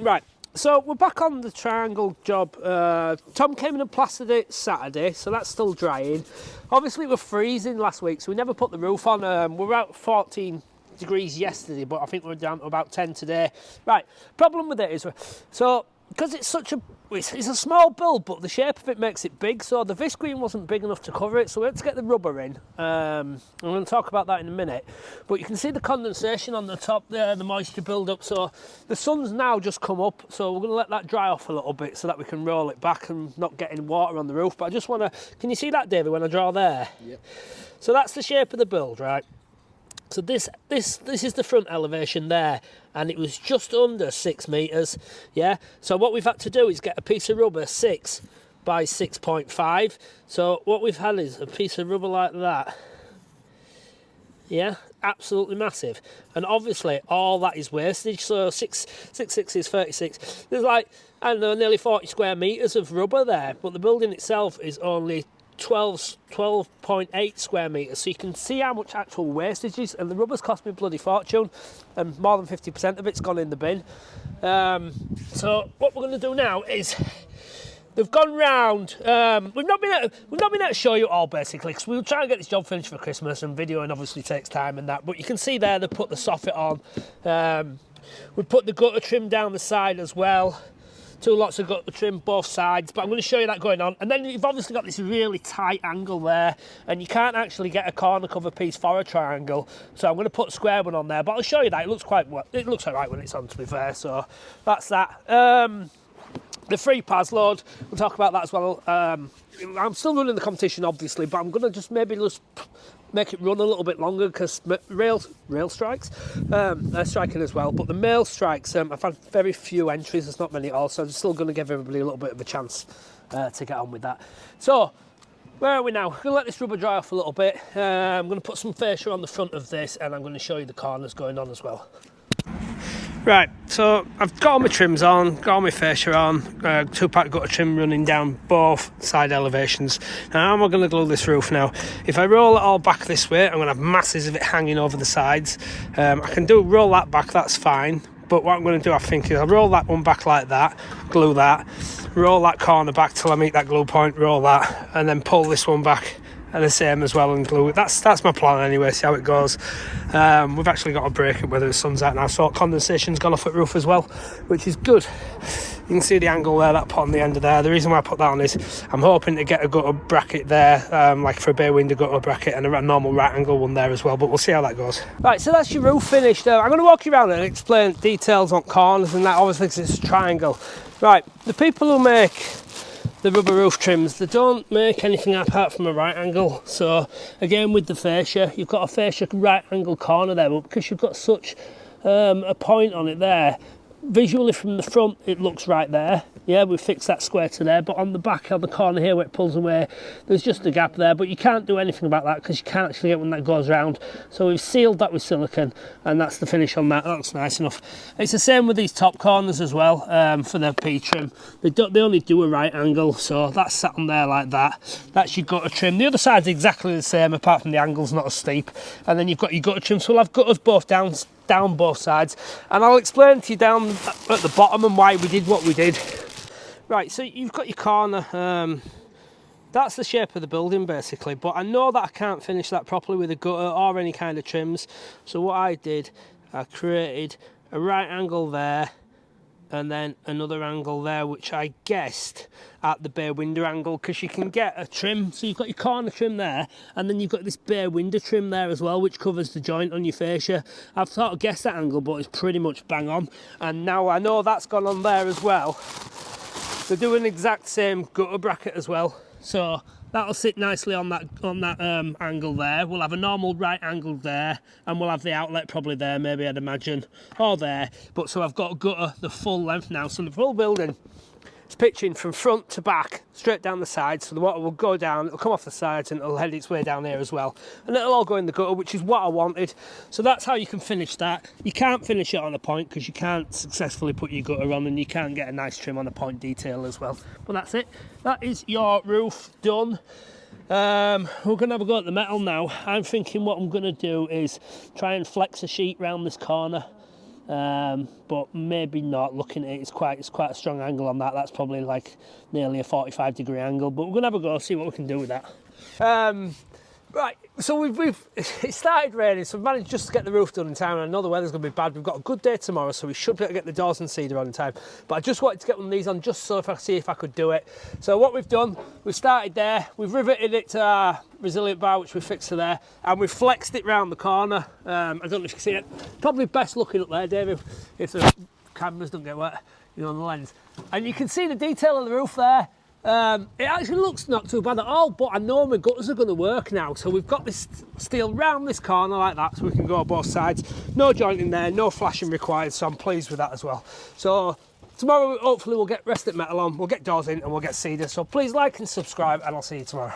Right, so we're back on the triangle job. Tom came in and plastered it Saturday, so that's still drying. Obviously, it was freezing last week, so we never put the roof on. We were out 14 degrees yesterday, but I think we're down to about 10 today. Right, problem with it is, so because it's such a it's a small build, but the shape of it makes it big, so the viscreen wasn't big enough to cover it, so we had to get the rubber in. I'm going to talk about that in a minute, but you can see the condensation on the top there, the moisture build up, so the sun's now just come up, so we're going to let that dry off a little bit so that we can roll it back and not get any water on the roof. But I just want to, can you see that, David, when I draw there? Yep. So that's the shape of the build, right? So this is the front elevation there, and it was just under 6 metres, yeah? So what we've had to do is get a piece of rubber 6 by 6.5. So what we've had is a piece of rubber like that, yeah? Absolutely massive. And obviously all that is wastage, so 6 is 36. There's like, I don't know, nearly 40 square metres of rubber there, but the building itself is only 12.8 square metres, so you can see how much actual wastage is, and the rubber's cost me a bloody fortune, and more than 50% of it's gone in the bin. So what we're going to do now is, they've gone round, we've not been able to show you it all basically, because we'll try and get this job finished for Christmas, and videoing obviously takes time and that, but you can see there they put the soffit on. We put the gutter trim down the side as well. 2 lots of gutter trim both sides, but I'm going to show you that going on. And then you've obviously got this really tight angle there, and you can't actually get a corner cover piece for a triangle, so I'm going to put a square one on there, but I'll show you that. It looks quite well, it looks alright when it's on, to be fair, so that's that. The free PAS load, we'll talk about that as well. I'm still running the competition obviously, but I'm going to just make it run a little bit longer, because rail strikes, they're striking as well, but the mail strikes, I've had very few entries, there's not many at all, so I'm still going to give everybody a little bit of a chance to get on with that. So where are we now? We're going to let this rubber dry off a little bit. I'm going to put some fascia on the front of this, and I'm going to show you the corners going on as well. Right, so I've got all my trims on, got all my fascia on, 2-pack gutter trim running down both side elevations. Now how am I going to glue this roof now? If I roll it all back this way, I'm going to have masses of it hanging over the sides. I can roll that back, that's fine, but what I'm going to do, I think, is I'll roll that one back like that, glue that, roll that corner back till I meet that glue point, roll that, and then pull this one back and the same as well and glue it. That's my plan anyway, see how it goes. We've actually got a break at whether the sun's out now, so condensation's gone off at roof as well, which is good. You can see the angle there, that pot on the end of there. The reason why I put that on is I'm hoping to get a gutter bracket there, like for a bay window gutter bracket, and a normal right angle one there as well, but we'll see how that goes. Right, so that's your roof finished. I'm going to walk you around and explain details on corners and that, obviously because it's a triangle. Right, the people who make the rubber roof trims, they don't make anything apart from a right angle. So again, with the fascia, you've got a fascia right angle corner there, but because you've got such a point on it there, visually from the front it looks right there. Yeah, we fixed that square to there, but on the back, on the corner here where it pulls away, there's just a gap there, but you can't do anything about that because you can't actually get when that goes round. So we've sealed that with silicone, and that's the finish on that. That looks nice enough. It's the same with these top corners as well, for the P trim. They only do a right angle, so that's sat on there like that. That's your gutter trim. The other side's exactly the same, apart from the angle's not as steep. And then you've got your gutter trim, so we'll have gutters both down both sides, and I'll explain to you down at the bottom and why we did what we did. Right, so you've got your corner, that's the shape of the building basically, but I know that I can't finish that properly with a gutter or any kind of trims, so what I did, I created a right angle there and then another angle there, which I guessed at the bay window angle, because you can get a trim. So you've got your corner trim there, and then you've got this bay window trim there as well, which covers the joint on your fascia. I've sort of guessed that angle, but it's pretty much bang on. And now I know that's gone on there as well. They do an exact same gutter bracket as well, so that'll sit nicely on that angle there. We'll have a normal right angle there, and we'll have the outlet probably there, maybe I'd imagine, or there. But so I've got a gutter the full length now, so the full building is pitching from front to back, straight down the sides, so the water will go down, it'll come off the sides and it'll head its way down here as well. And it'll all go in the gutter, which is what I wanted. So that's how you can finish that. You can't finish it on a point because you can't successfully put your gutter on, and you can't get a nice trim on a point detail as well. But that's it. That is your roof done. We're going to have a go at the metal now. I'm thinking what I'm going to do is try and flex a sheet round this corner. but maybe not. Looking at it, it's quite a strong angle on that. That's probably like nearly a 45-degree angle, but we're gonna have a go, see what we can do with that. Right, so we've it started raining, so we've managed just to get the roof done in time, and I know the weather's going to be bad. We've got a good day tomorrow, so we should be able to get the doors and cedar on in time. But I just wanted to get one of these on just so see if I could do it. So what we've done, we've started there, we've riveted it to our resilient bar, which we fixed to there, and we've flexed it round the corner. I don't know if you can see it. Probably best looking up there, David, if the cameras don't get wet, on the lens. And you can see the detail of the roof there. It actually looks not too bad at all, but I know my gutters are going to work now. So we've got this steel round this corner like that, so we can go both sides. No jointing there, no flashing required, so I'm pleased with that as well. So tomorrow, hopefully we'll get rested metal on, we'll get doors in and we'll get cedar. So please like and subscribe, and I'll see you tomorrow.